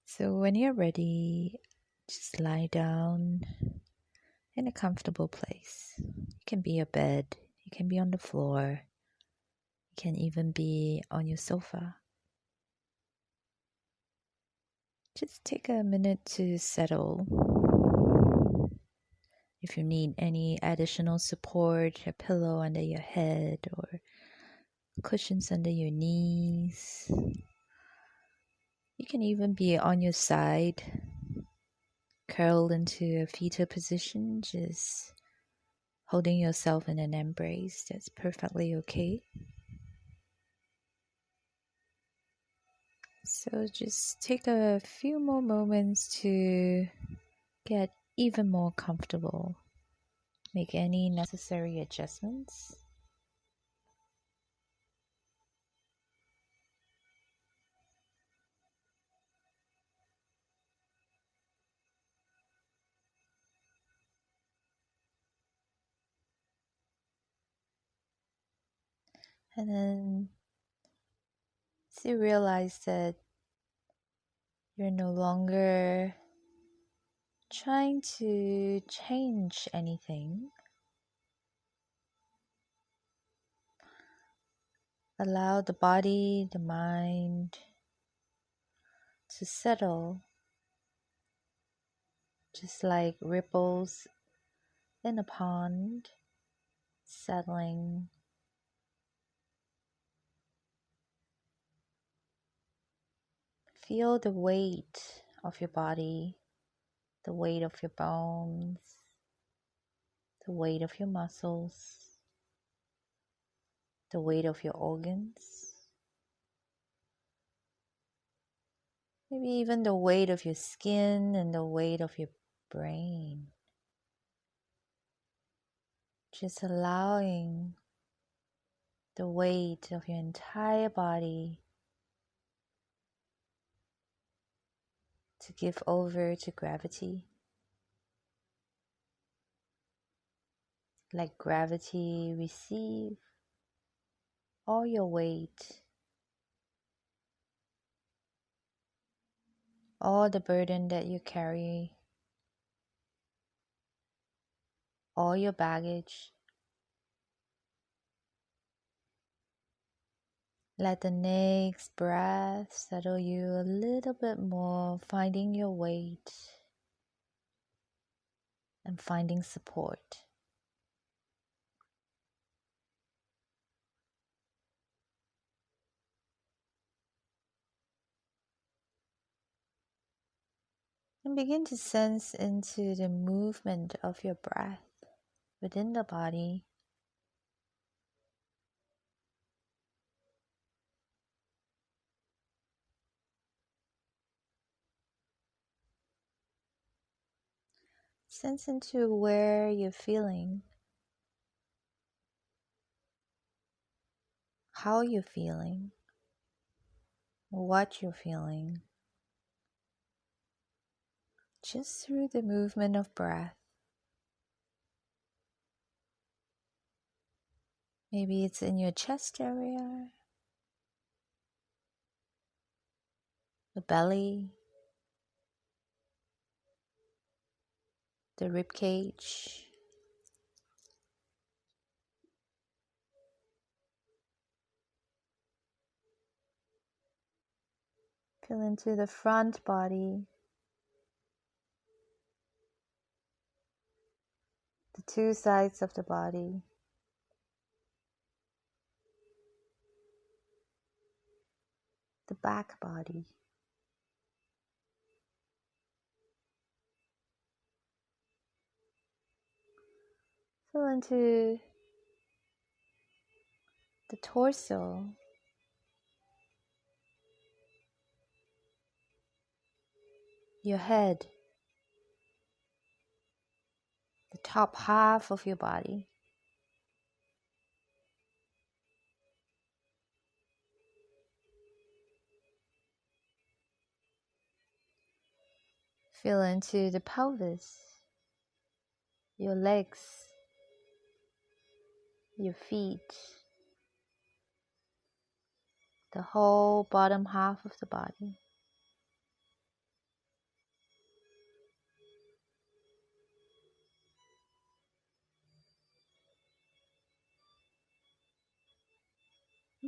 So when you're ready, just lie down in a comfortable place. It can be a bed, it can be on the floor, it can even be on your sofa. Just take a minute to settle. If you need any additional support, a pillow under your head or cushions under your knees. You can even be on your side, curled into a fetal position, just holding yourself in an embrace. That's perfectly okay. So just take a few more moments to get even more comfortable. Make any necessary adjustments. And then as you realize that you're no longer trying to change anything, allow the body, the mind to settle, just like ripples in a pond, settling. Feel the weight of your body, the weight of your bones, the weight of your muscles, the weight of your organs, maybe even the weight of your skin and the weight of your brain. Just allowing the weight of your entire body to give over to gravity. Let gravity receive all your weight, all the burden that you carry, all your baggage. Let the next breath settle you a little bit more, finding your weight and finding support. And begin to sense into the movement of your breath within the body. Sense into where you're feeling, how you're feeling, what you're feeling, just through the movement of breath. Maybe it's in your chest area, the belly, the rib cage. Feel into the front body, the two sides of the body, the back body. Feel into the torso, your head, the top half of your body. Feel into the pelvis, your legs, your feet, the whole bottom half of the body.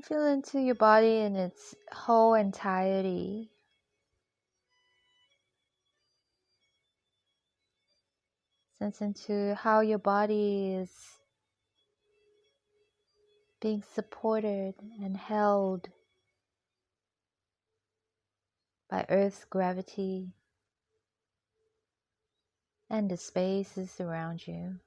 Feel into your body in its whole entirety. Sense into how your body is being supported and held by Earth's gravity and the spaces around you.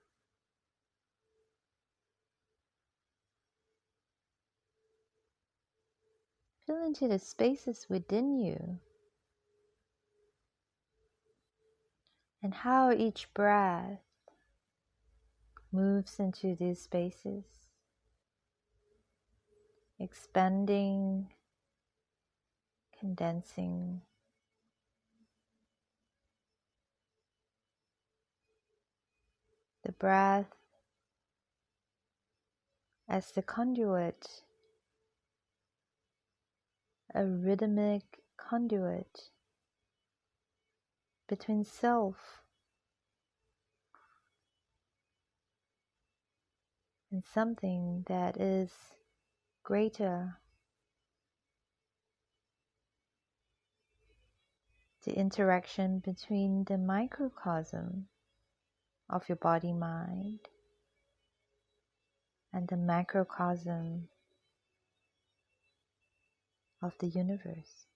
Feel into the spaces within you and how each breath moves into these spaces, expanding, condensing. The breath as the conduit, a rhythmic conduit between self and something that is greater. The interaction between the microcosm of your body-mind and the macrocosm of the universe.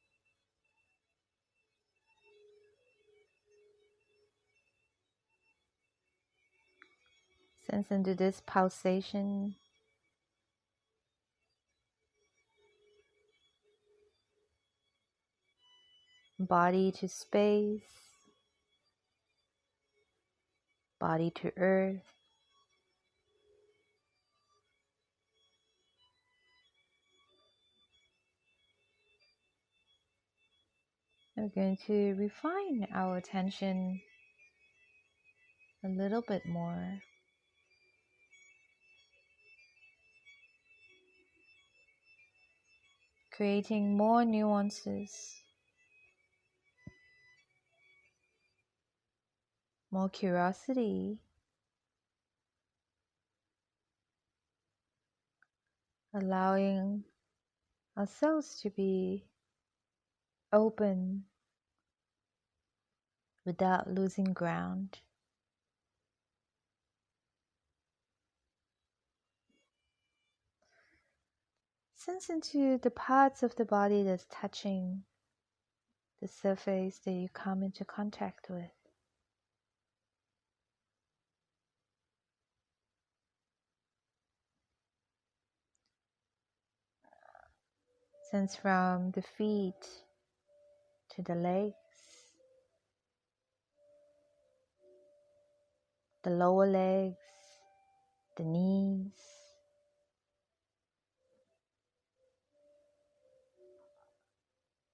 Sense into this pulsation, body to space, body to earth. We're going to refine our attention a little bit more. Creating more nuances, more curiosity, allowing ourselves to be open without losing ground. Sense into the parts of the body that's touching the surface that you come into contact with. Sense from the feet to the legs, the lower legs, the knees,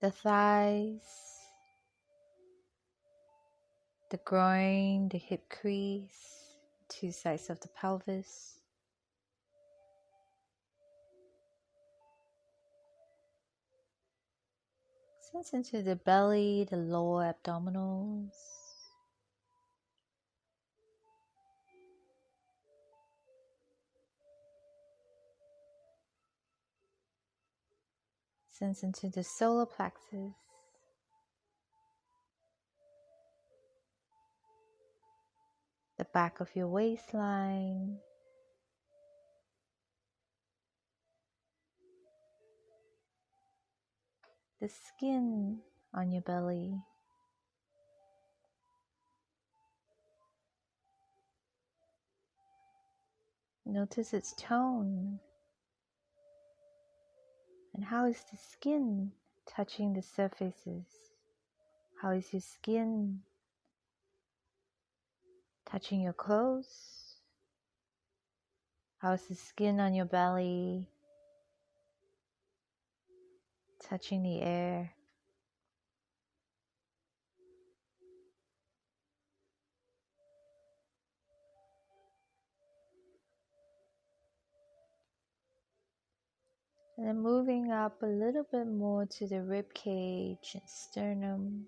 the thighs, the groin, the hip crease, two sides of the pelvis. Sense into the belly, the lower abdominals. Sense into the solar plexus. The back of your waistline. The skin on your belly. Notice its tone. And how is the skin touching the surfaces? How is your skin touching your clothes? How is the skin on your belly touching the air? And then moving up a little bit more to the rib cage and sternum,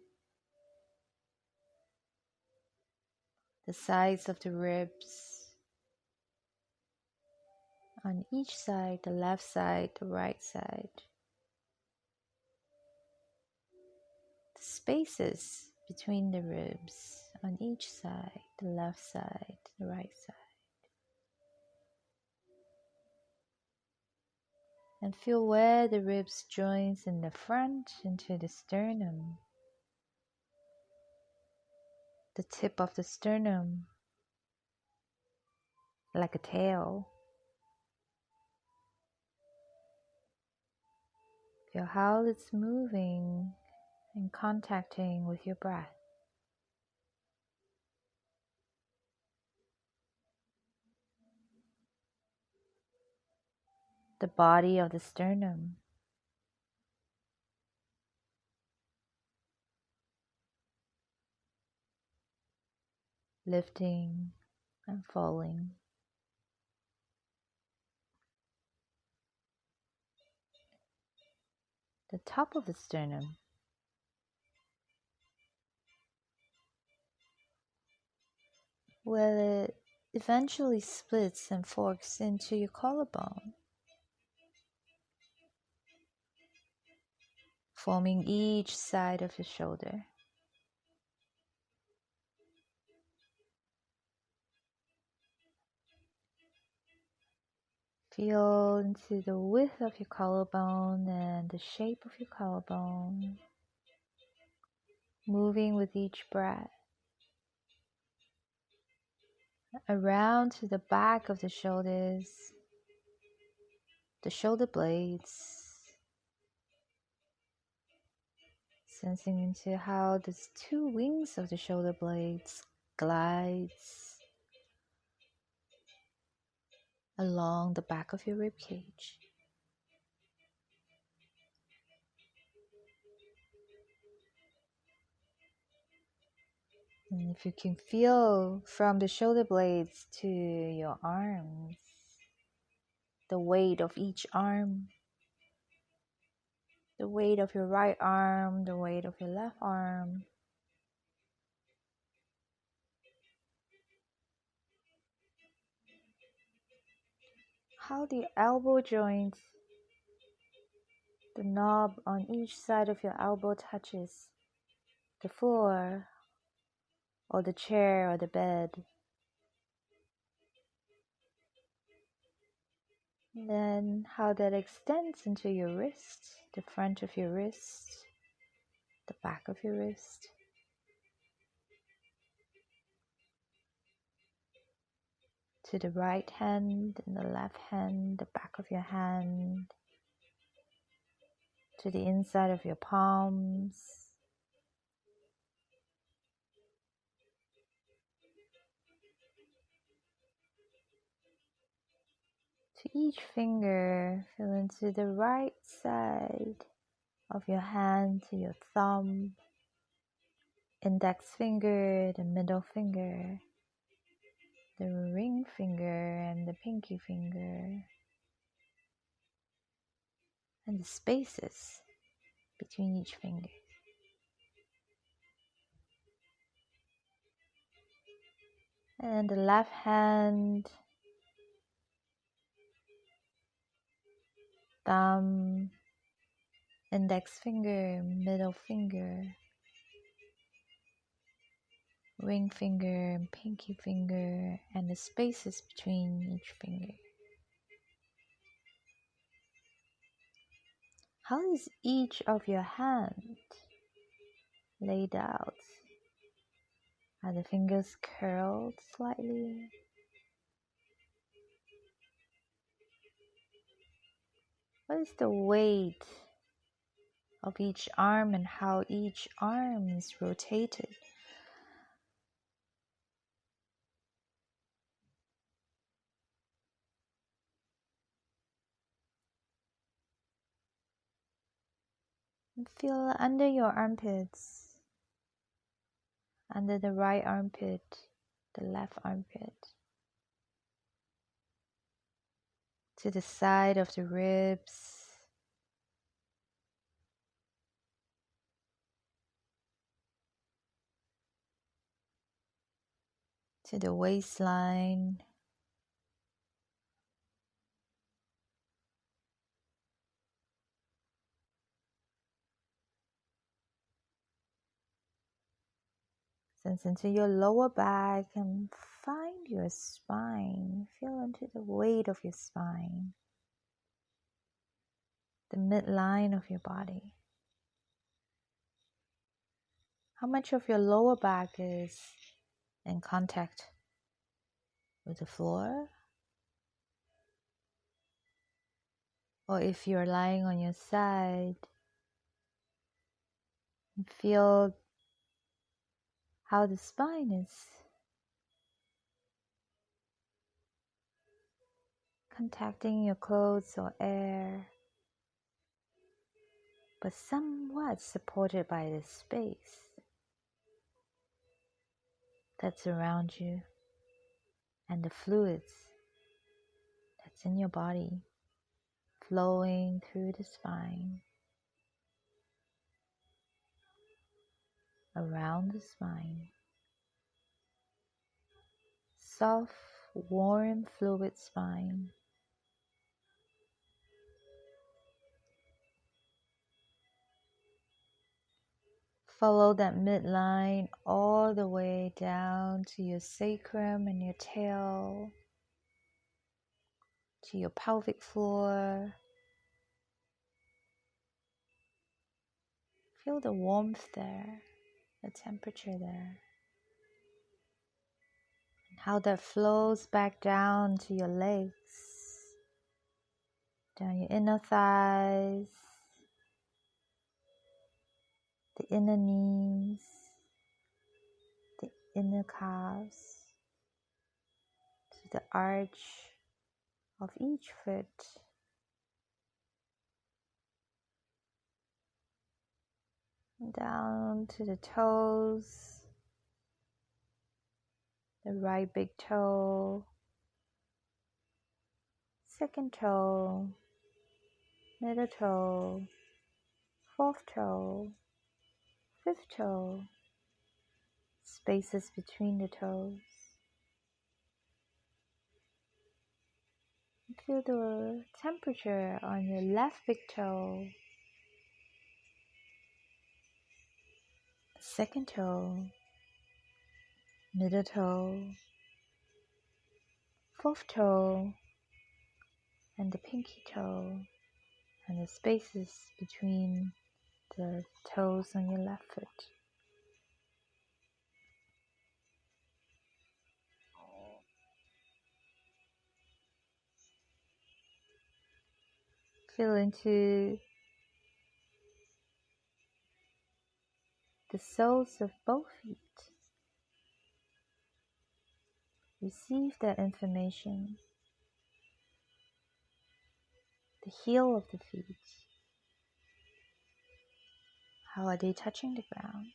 the sides of the ribs, on each side, the left side, the right side. The spaces between the ribs on each side, the left side, the right side. And feel where the ribs joins in the front into the sternum. The tip of the sternum, like a tail. Feel how it's moving and contacting with your breath. The body of the sternum. Lifting and falling. The top of the sternum. Where it eventually splits and forks into your collarbone, forming each side of your shoulder. Feel into the width of your collarbone and the shape of your collarbone, moving with each breath. Around to the back of the shoulders, the shoulder blades, sensing into how the two wings of the shoulder blades glides along the back of your rib cage. And if you can feel from the shoulder blades to your arms, the weight of each arm, the weight of your right arm, the weight of your left arm, how the elbow joint, the knob on each side of your elbow touches the floor or the chair or the bed. And then how that extends into your wrist, the front of your wrist, the back of your wrist. To the right hand and the left hand, the back of your hand, to the inside of your palms, to each finger. Feel into the right side of your hand, to your thumb, index finger, the middle finger, the ring finger and the pinky finger, and the spaces between each finger. And the left hand, thumb, index finger, middle finger, ring finger and pinky finger, and the spaces between each finger. How is each of your hands laid out? Are the fingers curled slightly? What is the weight of each arm and how each arm is rotated? And feel under your armpits, under the right armpit, the left armpit, to the side of the ribs, to the waistline, Sense into your lower back and find your spine. Feel into the weight of your spine, the midline of your body. How much of your lower back is in contact with the floor? Or if you're lying on your side, feel how the spine is contacting your clothes or air, but somewhat supported by the space that's around you and the fluids that's in your body flowing through the spine, around the spine. Soft, warm, fluid spine. Follow that midline all the way down to your sacrum and your tail, to your pelvic floor. Feel the warmth there, the temperature there, and how that flows back down to your legs, down your inner thighs, the inner knees, the inner calves, to the arch of each foot, down to the toes, the right big toe, second toe, middle toe, fourth toe, fifth toe, spaces between the toes. Feel the temperature on your left big toe, second toe, middle toe, fourth toe, and the pinky toe, and the spaces between the toes on your left foot. Feel into the soles of both feet. Receive that information. The heel of the feet. How are they touching the ground?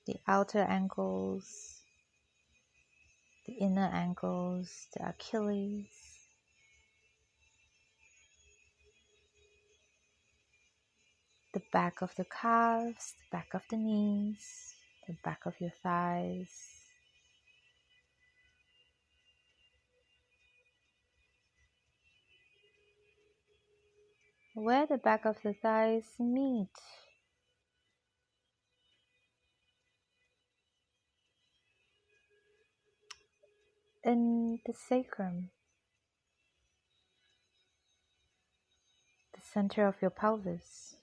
The outer ankles, the inner ankles, the Achilles, the back of the calves, the back of the knees, the back of your thighs. Where the back of the thighs meet. In the sacrum, the center of your pelvis.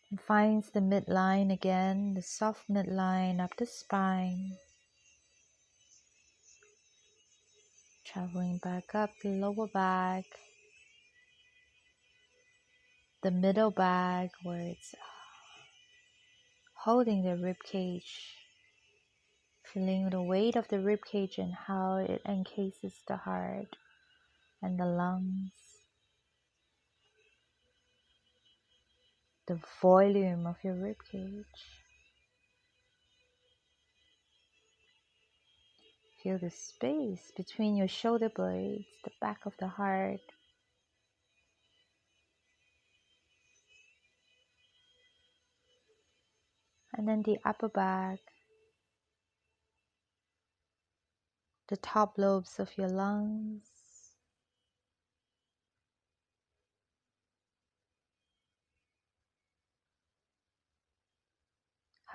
And finds the midline again, the soft midline up the spine. Traveling back up the lower back, the middle back where it's holding the rib cage, feeling the weight of the rib cage and how it encases the heart and the lungs, the volume of your rib cage. Feel the space between your shoulder blades, the back of the heart. And then the upper back, the top lobes of your lungs,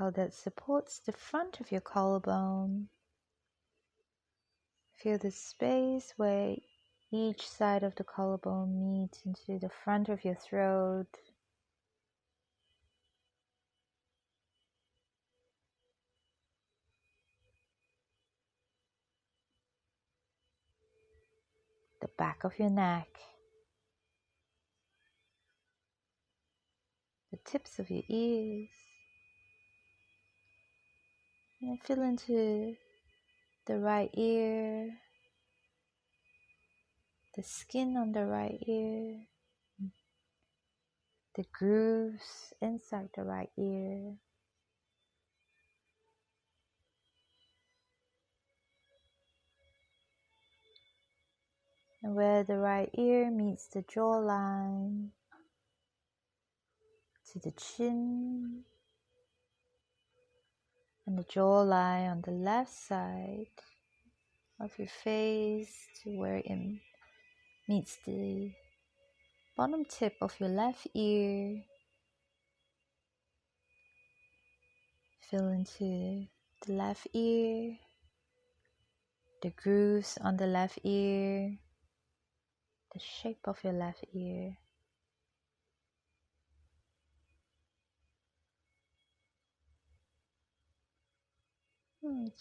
how that supports the front of your collarbone. Feel the space where each side of the collarbone meets into the front of your throat. The back of your neck. The tips of your ears. And then feel into the right ear. The skin on the right ear. The grooves inside the right ear. And where the right ear meets the jawline, to the chin, and the jawline on the left side of your face to where it meets the bottom tip of your left ear. Feel into the left ear, the grooves on the left ear, the shape of your left ear.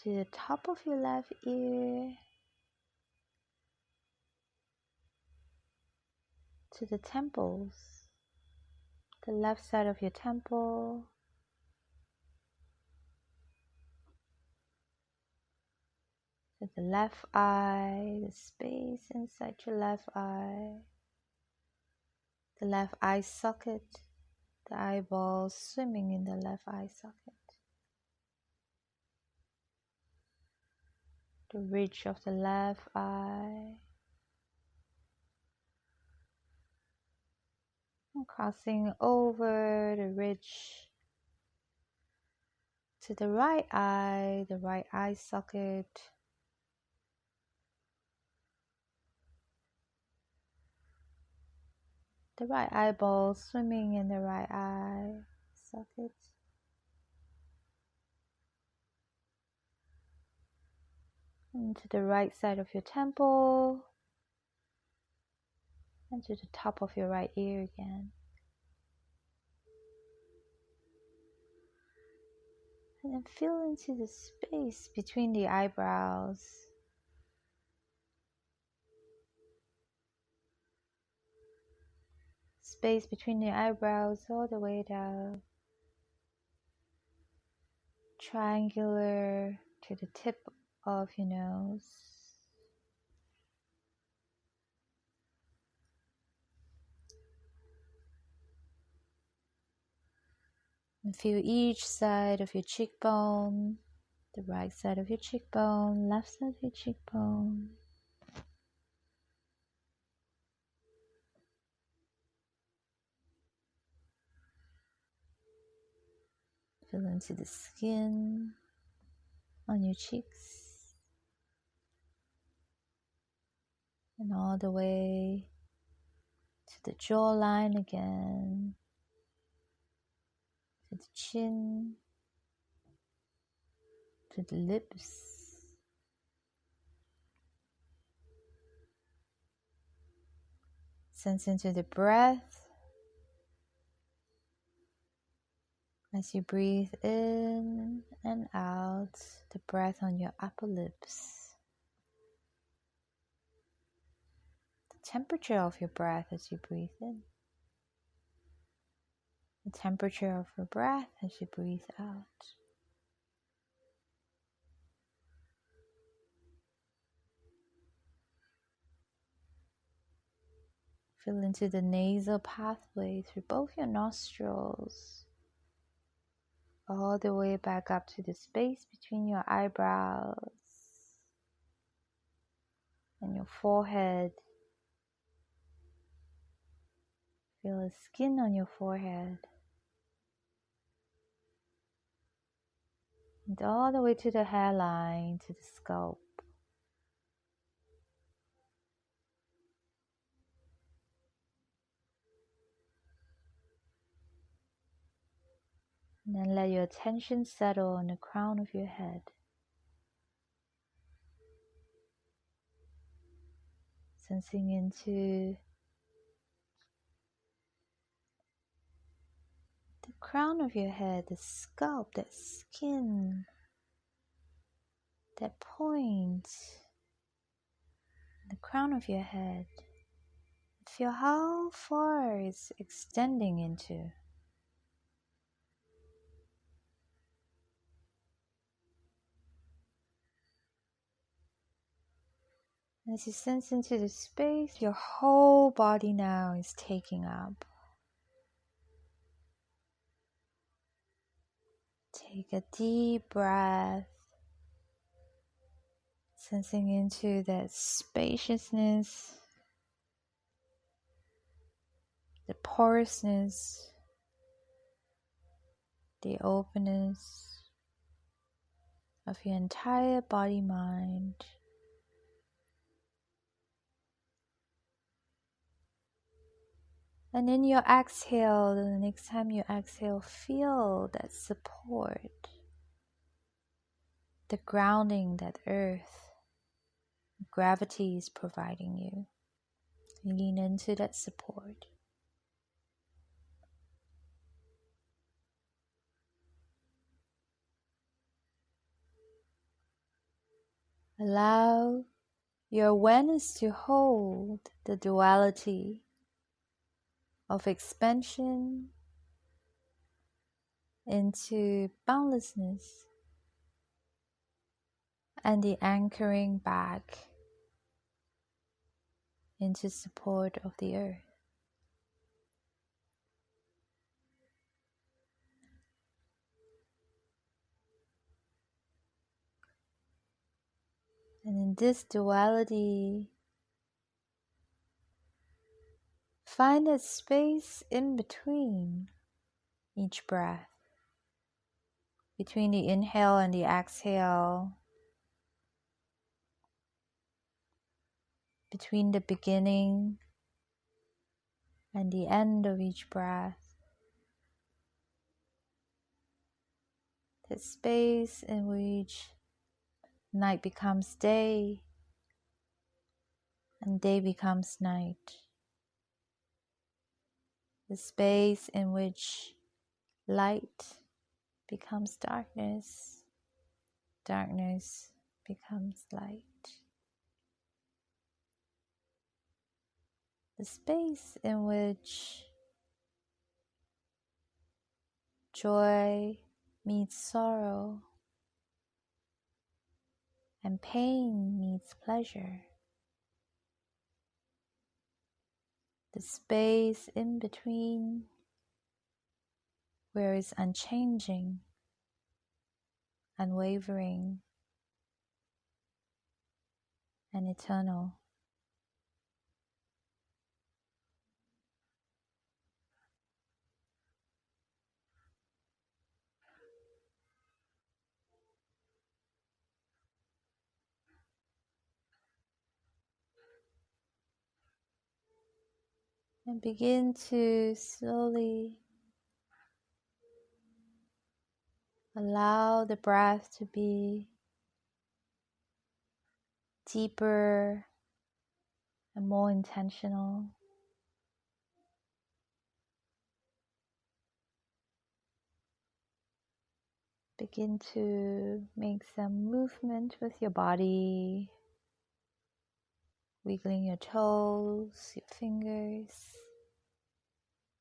To the top of your left ear, to the temples, the left side of your temple, to the left eye, the space inside your left eye, the left eye socket, the eyeballs swimming in the left eye socket, the ridge of the left eye, and crossing over the ridge to the right eye socket, the right eyeball swimming in the right eye socket, and to the right side of your temple, and to the top of your right ear again. And then feel into the space between the eyebrows. Space between the eyebrows all the way down. Triangular to the tip of your nose. And feel each side of your cheekbone, the right side of your cheekbone, left side of your cheekbone. Feel into the skin on your cheeks. And all the way to the jawline again, to the chin, to the lips. Sense into the breath as you breathe in and out, the breath on your upper lips. The temperature of your breath as you breathe in. The temperature of your breath as you breathe out. Feel into the nasal pathway through both your nostrils, all the way back up to the space between your eyebrows and your forehead. Feel the skin on your forehead. And all the way to the hairline, to the scalp. And then let your attention settle on the crown of your head. Sensing into the crown of your head, the scalp, that skin, that point, the crown of your head. Feel how far it's extending into. As you sense into the space, your whole body now is taking up. Take a deep breath, sensing into that spaciousness, the porousness, the openness of your entire body-mind. And in your exhale, the next time you exhale, feel that support, the grounding that earth, gravity is providing you. Lean into that support. Allow your awareness to hold the duality of expansion into boundlessness and the anchoring back into support of the earth. And in this duality, find a space in between each breath, between the inhale and the exhale, between the beginning and the end of each breath. The space in which night becomes day and day becomes night. The space in which light becomes darkness, darkness becomes light. The space in which joy meets sorrow and pain meets pleasure. The space in between where it's unchanging, unwavering, and eternal. And begin to slowly allow the breath to be deeper and more intentional. Begin to make some movement with your body, wiggling your toes, your fingers.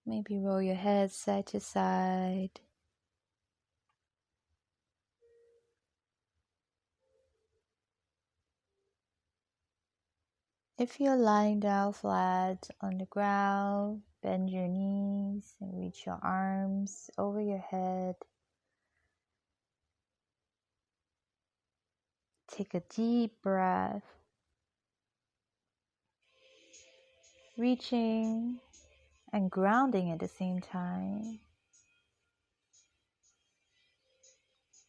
Maybe roll your head side to side. If you're lying down flat on the ground, bend your knees and reach your arms over your head. Take a deep breath, reaching and grounding at the same time.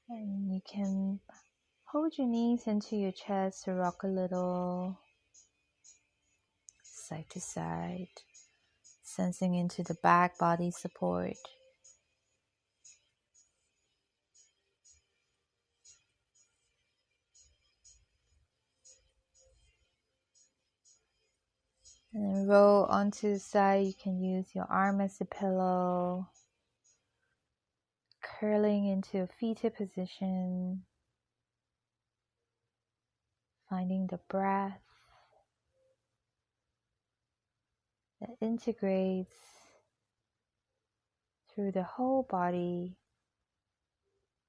And you can hold your knees into your chest to rock a little, side to side, sensing into the back body support. And then roll onto the side. You can use your arm as a pillow. Curling into a fetal position. Finding the breath that integrates through the whole body.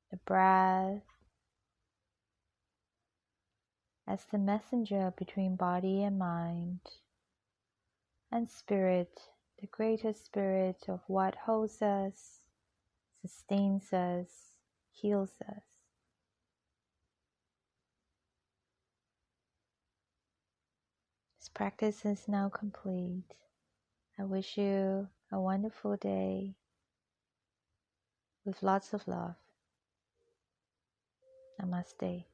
The breath as the messenger between body and mind. And spirit, the greater spirit of what holds us, sustains us, heals us. This practice is now complete. I wish you a wonderful day with lots of love. Namaste.